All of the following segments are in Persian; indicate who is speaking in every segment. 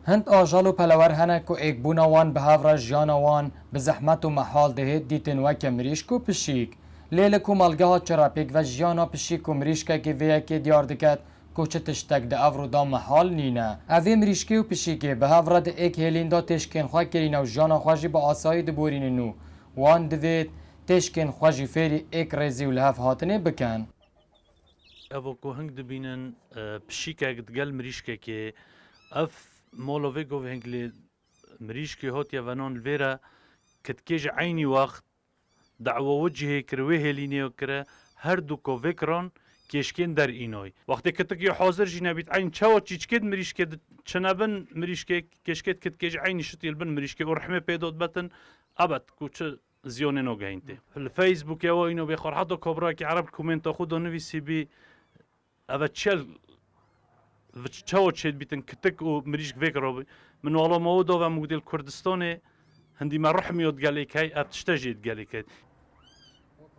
Speaker 1: هند آجال و پلور هنک و ایک بوناوان به هفر جانوان به زحمت و محال دهید دیتن وکه مریشک و پشیک. لیل کو مالگه ها چرا پیک و جانا پشیک و مریشکه که ویه که دیار دکت کوچه تشتک ده افرو دا محال نینه. اوی مریشکی و پشیکه به هفر ده ایک هلین دا تشکن خواه کرینه و جانا خواهی با آسایی ده بورین نو. وان دوید تشکن خواهی فیری ایک رزی و لحف هاتنه بکن.
Speaker 2: اوه کو هنگ دبینن پشیکه گدگل مریشکه که اف مولویگو هنگلی مریشکی هات یا ونان الویرا کتکیج عینی وقت دعوه وجهه کروه هلینه و کره هر دو کو وکران کشکین در اینای وقتی کتکی حاضر جینا بیت عین چاو چیچکد مریشکه چنابن مریشکه کشکت کتکیج عینی شتیل بن مریشکه ورحمه پیداد بتن ابد کوچه زیونه نو گاینته الفيسبوك یا اینو بخور حتی کبرا که عرب کومنت خود نویسی بی اول چل چاو چید بیتن کتک و مریشک وکرا من والله موضوع و موديل كردستان هندي ما رحم يود قال لك هاي اتشتجيت قال لك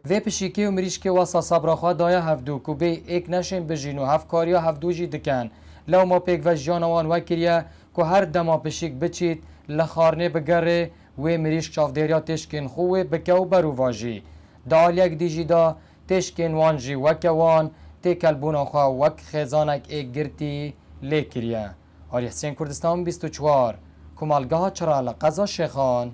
Speaker 1: و پشیکی و مریشکی واسا صبرخوا دایا هفدو کو بی ایک نشین بجین و هف کاریا هفدو جی دکن لو ما پیک و جانوان وکریا که هر دما پشیک بچید لخارنه بگره و مریشک چافدریا تشکن خوه بکه و برو واجی دالیک دیجی دا تشکن وانجی وکوان تکل بوناخوا وک خزانک ایک گرتی لیکریا آری حسین کردستان 24 کمالگاه چرا لقضا شیخان